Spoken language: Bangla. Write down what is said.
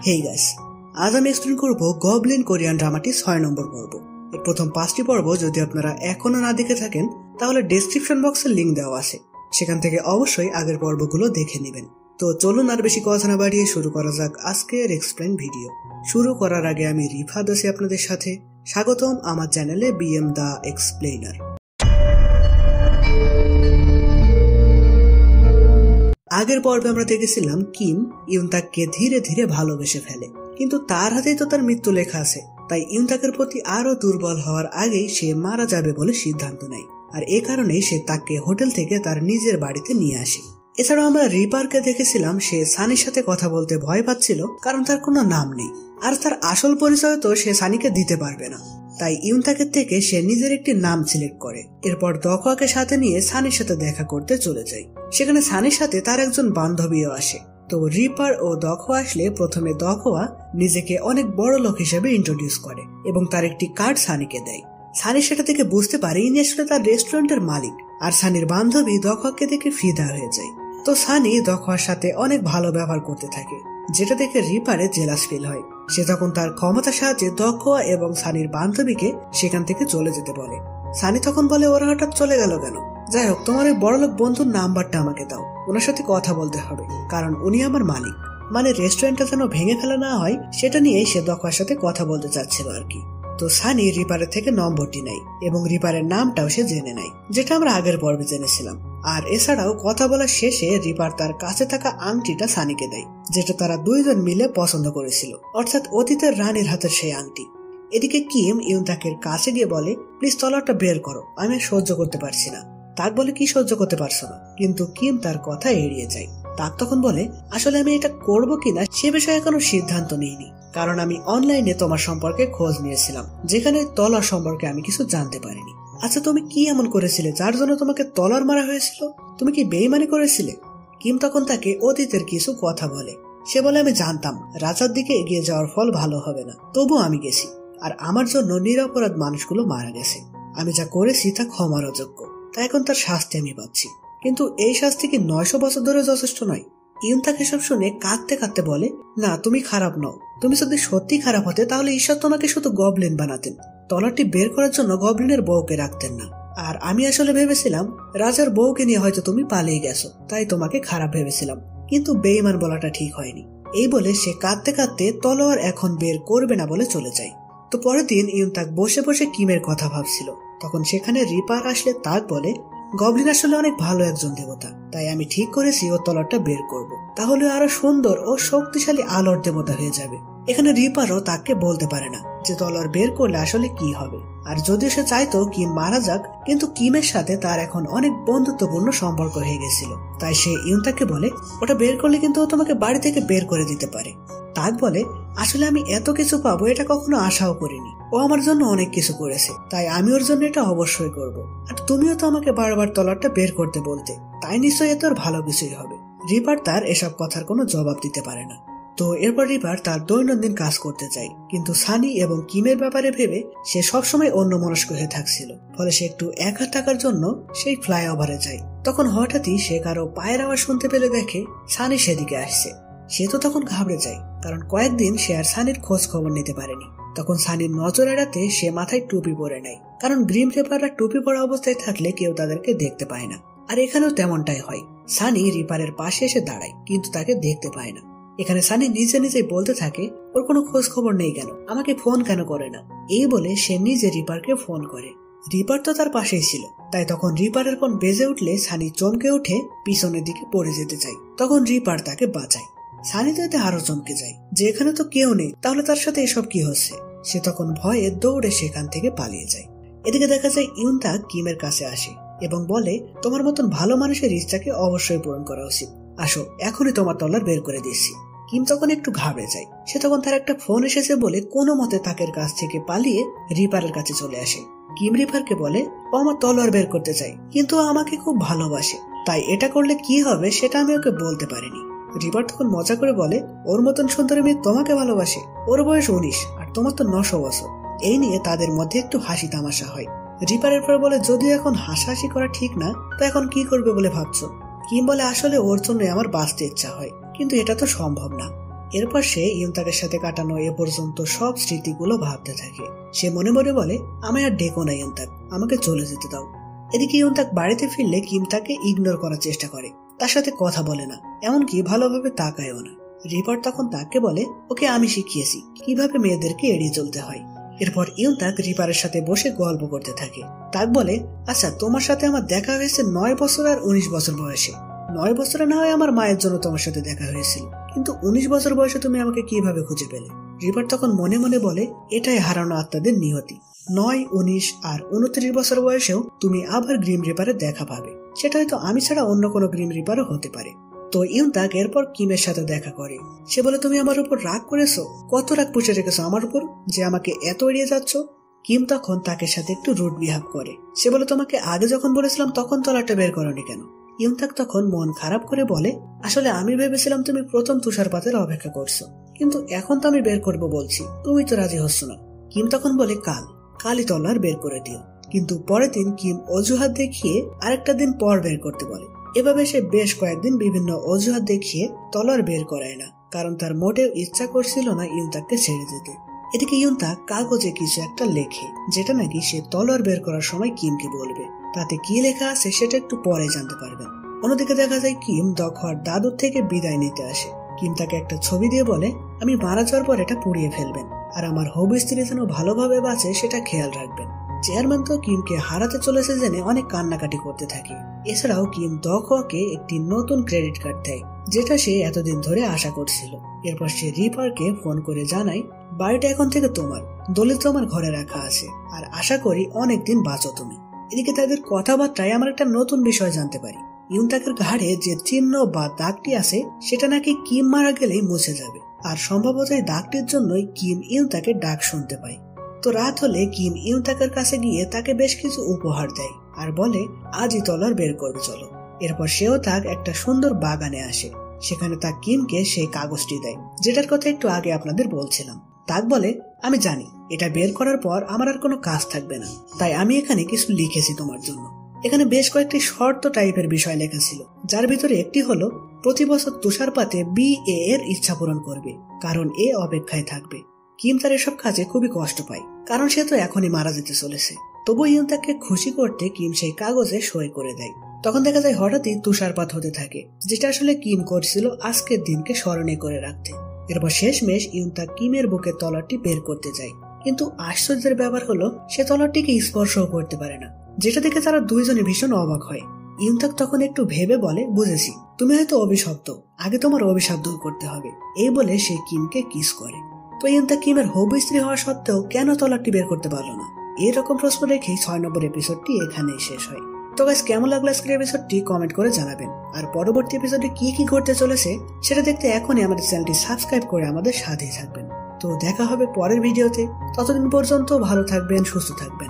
হেই গাইস, আজ আমি এক্সপ্লেন করব গবলিন কোরিয়ান ড্রামাটি 6 নম্বর পর্ব। এর প্রথম 5টি পর্ব যদি আপনারা এখনো না দেখে থাকেন তাহলে ডেসক্রিপশন বক্সে লিংক দেওয়া আছে, সেখান থেকে অবশ্যই আগের পর্বগুলো দেখে নেবেন। তো চলুন আর বেশি কথা না বাড়িয়ে শুরু করা যাক আজকের এক্সপ্লেন ভিডিও। শুরু করার আগে আমি রিফাত আছি আপনাদের সাথে। স্বাগতম আমার চ্যানেলে বিএম দা এক্সপ্লেইনার। আগের পর্বে আমরা দেখেছিলাম কিম ইউনতাককে ধীরে ধীরে ভালোবেসে ফেলে, কিন্তু তার হাতেই তো তার মৃত্যু লেখা আছে। তাই ইউনতাকের প্রতি আরো দুর্বল হওয়ার আগেই সে মারা যাবে বলে সিদ্ধান্ত নেয়, আর এ কারণেই সে তাকে হোটেল থেকে তার নিজের বাড়িতে নিয়ে আসে। এছাড়াও আমরা রিপারকে দেখেছিলাম সে সানির সাথে কথা বলতে ভয় পাচ্ছিল, কারণ তার কোনো নাম নেই, আর তার আসল পরিচয় তো সে সানিকে দিতে পারবে না। তাই ইউনতাকের থেকে সে নিজের একটি নাম সিলেক্ট করে। এরপর দখোয়াকে সাথে নিয়ে সানির সাথে দেখা করতে চলে যায়। সেখানে সানির সাথে তার একজন বান্ধবীও আসে। তো রিপার ও দখোয়া আসলে প্রথমে দখোয়া নিজেকে অনেক বড় লোক হিসেবে ইন্ট্রোডিউস করে এবং তার একটি কার্ড সানিকে দেয়। সানি সেটা থেকে বুঝতে পারে ইনি আসলে তার রেস্টুরেন্টের মালিক, আর সানির বান্ধবী দখোয়াকে দেখে ফিদা হয়ে যায়। তো সানি দখোয়ার সাথে অনেক ভালো ব্যবহার করতে থাকে, যেটা দেখে রিপারে জেলাস ফিল হয়। সে তখন তার ক্ষমতার সাহায্যে দখোয়া এবং সানির বান্ধবীকে সেখান থেকে চলে যেতে বলে। সানি তখন বলে ওরা হঠাৎ চলে গেল কেন? যাই হোক, তোমার ওই বড়লোক বন্ধুর নাম্বারটা আমাকে দাও, ওনার সাথে কথা বলতে হবে, কারণ উনি আমার মালিক। মানে রেস্টুরেন্টটা যেন ভেঙে ফেলা না হয় সেটা নিয়েই সে দখোয়ার সাথে কথা বলতে চাচ্ছিল আর কি। তো সানি রিপারের থেকে নম্বরটি নেয় এবং রিপারের নামটাও সে জেনে নেয়, যেটা আমরা আগের পর্বে জেনেছিলাম। আর এছাড়াও কথা বলার শেষে রিপার তার কাছে থাকা আংটিটা সানিকে দেয়, যেটা তারা দুইজন মিলে পছন্দ করেছিল, অর্থাৎ অতীতের রানীর হাতের সেই আংটি। এদিকে কিম ইউনতাকের কাছে গিয়ে বলে, প্লিজ তলোয়ারটা বের করো, আমি সহ্য করতে পারছি না। তাক বলে, কি সহ্য করতে পারছো না? কিন্তু কিম তার কথা এড়িয়ে যায়। তাক তখন বলে, আসলে আমি এটা করবো কিনা সে বিষয়ে কোনো সিদ্ধান্ত নিইনি, কারণ আমি অনলাইনে তোমার সম্পর্কে খোঁজ নিয়েছিলাম, যেখানে তলোয়ার সম্পর্কে আমি কিছু জানতে পারিনি। আচ্ছা, তুমি কি এমন করেছিলে যার জন্য তোমাকে তলোয়ার মারা হয়েছিল? তুমি কি বেইমানি করেছিলে? কিম তখন তাকে অতীতের কিছু কথা বলে। সে বলে, আমি জানতাম রাজার দিকে এগিয়ে যাওয়ার ফল ভালো হবে না, তবুও আমি গেছি, আর আমার জন্য নিরপরাধ মানুষগুলো মারা গেছে। আমি যা করেছি তা ক্ষমার অযোগ্য, তাই এখন তার শাস্তি আমি পাচ্ছি। কিন্তু এই শাস্তি কি 900 বছর ধরে যথেষ্ট নয়? ইউনতাক এসব শুনে কাঁদতে কাঁদতে বলে, না, তুমি খারাপ নও। তুমি যদি সত্যি খারাপ হতে তাহলে ঈশ্বর তোমাকে শুধু গবলিন বানাতেন, তলোয়ারটি বের করার জন্য গবলিনের বউকে রাখতেন না। আর আমি আসলে ভেবেছিলাম রাজার বউকে নিয়ে হয়তো তুমি পালিয়ে গেছো, তাই তোমাকে খারাপ ভেবেছিলাম, কিন্তু বেঈমান বলাটা ঠিক হয়নি। এই বলে সে কাঁদতে কাঁদতে তলোয়ার এখন বের করবে না বলে চলে যায়। তো পরের দিন ইউনতাক বসে বসে কিমের কথা ভাবছিল। তখন সেখানে রিপার আসলে তাক বলে, গবলিন আসলে অনেক ভালো একজন দেবতা, তাই আমি ঠিক করেছি ও তলোয়ারটা বের করব, তাহলে আরো সুন্দর ও শক্তিশালী আলোর দেবতা হয়ে যাবে। এখানে রিপারও তাকে বলতে পারে না যে তলোয়ার বের করলে আসলে কি হবে। আর যদিও সে চাইতো কিম মারা যাক, কিন্তু কিমের সাথে তার এখন অনেক বন্ধুত্বপূর্ণ সম্পর্ক হয়ে গেছিল, তাই সে ইউনতাককে বলে, ওটা বের করলে কিন্তু ও তোমাকে বাড়ি থেকে বের করে দিতে পারে। তাক বলে, আসলে আমি এত কিছু পাবো এটা কখনো আশাও করিনি। ও আমার জন্য অনেক কিছু করেছে, তাই আমি ওর জন্য এটা অবশ্যই করব। আর তুমিও তো আমাকে বারবার তলোয়ারটা বের করতে বলতে, তাই নিশ্চয়ই এত ভালো কিছুই হবে। রিপার তার এসব কথার কোনো জবাব দিতে পারে না। তো এরপর রিপার তার দৈনন্দিন কাজ করতে চায়, কিন্তু সানি এবং কিমের ব্যাপারে ভেবে সে সবসময় অন্যমনস্ক হয়ে থাকছিল। ফলে সে একটু একা থাকার জন্য সেই ফ্লাইওভারে যায়। তখন হঠাৎই সে কারো পায়ের আওয়াজ শুনতে পেলে দেখে সানি সেদিকে আসছে। সে তো তখন ঘাবড়ে যায়, কারণ কয়েকদিন সে আর সানির খোঁজ খবর নিতে পারেনি। তখন সানির নজর এড়াতে সে মাথায় টুপি পরে নেয়, কারণ গ্রিম রিপাররা টুপি পরা অবস্থায় থাকলে কেউ তাদেরকে দেখতে পায় না। আর এখানেও তেমনটাই হয়। সানি রিপারের পাশে এসে দাঁড়ায়, কিন্তু তাকে দেখতে পায় না। এখানে সানি নিজে নিজেই বলতে থাকে, ওর কোনো খোঁজ খবর নেই কেন, আমাকে ফোন কেন করে না? এই বলে সে নিজে রিপারকে ফোন করে। রিপার তো তার পাশেই ছিল, তাই তখন রিপারের ফোন বেজে উঠলে সানি চমকে উঠে পিছনের দিকে পড়ে যেতে চায়। তখন রিপার তাকে বাঁচায়। সানি তো এতে আরো চমকে যায় যে এখানে তো কেউ নেই, তাহলে তার সাথে এসব কি হচ্ছে? সে তখন ভয়ে দৌড়ে সেখান থেকে পালিয়ে যায়। এদিকে দেখা যায় ইউনতাক কিমের কাছে আসে এবং বলে, তোমার মতন ভালো মানুষের ইচ্ছাকে অবশ্যই পূরণ করা উচিত, আসো এখনই তোমার তলোয়ার বের করে দিচ্ছি। কিম তখন একটু ঘাবড়ে যায়। সে তখন তার একটা ফোন এসেছে বলে কোনো মতে তাকের কাছ থেকে পালিয়ে রিপারের কাছে চলে আসে। কিম রিপারকে বলে, ও আমার তলোয়ার বের করতে চায়, কিন্তু আমাকে খুব ভালোবাসে, তাই এটা করলে কি হবে সেটা আমি ওকে বলতে পারিনি। রিপার তখন মজা করে বলে, ওর মতন সুন্দরী মেয়ে তোমাকে ভালোবাসে? ওর বয়স 19 আর তোমার তো 900 বছর। এই নিয়ে তাদের মধ্যে একটু হাসি তামাশা হয়। রিপারের পর বলে, যদিও এখন হাসাহাসি করা ঠিক না, তো এখন কি করবে বলে ভাবছো? কিম বলে, আসলে ওর জন্য আমার বাঁচতে ইচ্ছা হয়, কিন্তু এটা তো সম্ভব না। এরপর সে ইউনতাকের সাথে কাটানো এ পর্যন্ত সব স্মৃতিগুলো ভাবতে থাকে। সে মনে মনে বলে, আমায় আর ডেকো না ইউনতাক, আমাকে চলে যেতে দাও। এদিকে ইউনতাক বাড়িতে ফিরলে কিম তাকে ইগনোর করার চেষ্টা করে, তার সাথে কথা বলে না, এমনকি ভালোভাবে তাকায়ও না। রিপার তখন তাকে বলে, ওকে আমি শিখিয়েছি কিভাবে মেয়েদেরকে এড়িয়ে চলতে হয়। এরপর ইউনতাক রিপারের সাথে বসে গল্প করতে থাকে। তাক বলে, আচ্ছা তোমার সাথে আমার দেখা হয়েছে 9 বছর আর 19 বছর বয়সে। 9 বছরে না হয় আমার মায়ের জন্য তোমার সাথে দেখা হয়েছিল, কিন্তু 19 বছর বয়সে তুমি আমাকে কিভাবে খুঁজে পেলে? রিপার তখন মনে মনে বলে, এটাই হারানো আত্মাদের নিয়তি। 9, 19 আর 29 বছর বয়সেও তুমি আবার গ্রিম রিপারে দেখা পাবে। সেটা হয়তো আমি ছাড়া অন্য কোনো গ্রিম রিপারও হতে পারে। তো ইউনতাক এরপর কিমের সাথে দেখা করে। সে বলে, তুমি আমার উপর রাগ করেছো? কত রাগ পুষে রেখেছো আমার উপর যে আমাকে এত এড়িয়ে যাচ্ছ? কিম তখন তাকে সাথে একটু রুড বিহেভ করে। সে বলে, তোমাকে আগে যখন বলেছিলাম তখন তলাটা বের করোনি কেন? ইউনতাক তখন মন খারাপ করে বলে, আসলে আমি ভেবেছিলাম তুমি প্রথম তুষারপাতের অপেক্ষা করছো, কিন্তু এখন তো আমি বের করবো বলছি, তুমি তো রাজি হচ্ছ না। কিম তখন বলে, কালই তলোয়ার বের করে দিও। কিন্তু পরের দিন কিম অজুহাত দেখিয়ে আরেকটা দিন পর বের করতে বলে। এভাবে সে বেশ কয়েকদিন বিভিন্ন অজুহাত দেখিয়ে তলোয়ার বের করায় না, কারণ তার মোটেও ইচ্ছা করছিল না ইউনতাককে ছেড়ে যেতে। এদিকে ইউনতাক কাগজে কিছু একটা লেখে, যেটা নাকি সে তলোয়ার বের করার সময় কিমকে বলবে। তাতে কি লেখা আছে সেটা একটু পরে জানতে পারবেন। অন্যদিকে দেখা যায় কিম দখর দাদুর থেকে বিদায় নিতে আসে। কিম তাকে একটা ছবি দিয়ে বলে, আমি মারা যাওয়ার পর এটা পুড়িয়ে ফেলবেন, আর আমার হবু স্ত্রী যেন ভালোভাবে বাঁচে সেটা খেয়াল রাখবেন। চেয়ারম্যান তো কিমকে হারাতে চলেছে জেনে অনেক কান্নাকাটি করতে থাকে। এছাড়াও কিম দখকে একটি নতুন ক্রেডিট কার্ড দেয়, যেটা সে এতদিন ধরে আশা করছিল। এরপর সে রিপারকে ফোন করে জানায়, বাড়িটা এখন থেকে তোমার, দলিল তোমার ঘরে রাখা আছে, আর আশা করি অনেকদিন বাঁচো তুমি। এদিকে তাদের কথাবার্তায় আমরা একটা নতুন বিষয় জানতে পারি। ইউনতাকের ঘাড়ে যে চিহ্ন বা দাগটি আছে সেটা নাকি কিম মারা গেলেই মুছে যাবে, আর সম্ভবত এই দাগটির জন্যই কিম ইউনতাকের ডাক শুনতে পায়। তো রাত হলে কিম ইউনতাকের কাছে গিয়ে তাকে বেশ কিছু উপহার দেয় আর বলে, আজই তলোয়ার বের করবে চলো। এরপর সেও তাক একটা সুন্দর বাগানে আসে। সেখানে তাক কিমকে সেই কাগজটি দেয়, যেটার কথা একটু আগে আপনাদের বলছিলাম। তাক বলে, আমি জানি এটা বের করার পর আমার আর কোনো কাজ থাকবে না, তাই আমি এখানে কিছু লিখেছি তোমার জন্য। এখানে বেশ কয়েকটি শর্ত টাইপের বিষয় লেখা ছিল, যার ভিতরে একটি হলো প্রতি বছর তুষারপাতে BA এর ইচ্ছা পূরণ করবে, কারণ এ অপেক্ষায় থাকবে। কিম তার এসব কাজে খুবই কষ্ট পায়, কারণ সে তো এখনই মারা যেতে চলেছে। তবু ইউনতাককে খুশি করতে কিম সেই কাগজে সই করে দেয়। তখন দেখা যায় হঠাৎই তুষারপাত হতে থাকে, যেটা আসলে কিম করছিল আজকের দিনকে স্মরণে করে রাখতে। এরপর শেষমেশ ইউনতাক কিমের বুকের তলোয়ারটি বের করতে যায়, কিন্তু আশ্চর্যের ব্যাপার হলো সে তলোয়ারটিকে স্পর্শও করতে পারে না, যেটা দেখে তারা দুইজনে ভীষণ অবাক হয়। ইউনতাক তখন একটু ভেবে বলে, বুঝেছি, তুমি হয়তো অভিশপ্ত, আগে তোমার অভিশাপ দূর করতে হবে। এই বলে সে কিমকে কিস করে। তো ইউনতাক কিমের হবু স্ত্রী হওয়া সত্ত্বেও কেন তলোয়ারটি বের করতে পারলো না? এরকম প্রশ্ন রেখেই 6 নম্বর এপিসোডটি এখানেই শেষ হয়। তো গাইস, কেমন লাগলো আজকের এপিসোডটি কমেন্ট করে জানাবেন। আর পরবর্তী এপিসোডে কি কি ঘটতে চলেছে সেটা দেখতে এখনই আমাদের চ্যানেলটি সাবস্ক্রাইব করে আমাদের সাথেই থাকবেন। তো দেখা হবে পরের ভিডিওতে। ততদিন পর্যন্ত ভালো থাকবেন, সুস্থ থাকবেন।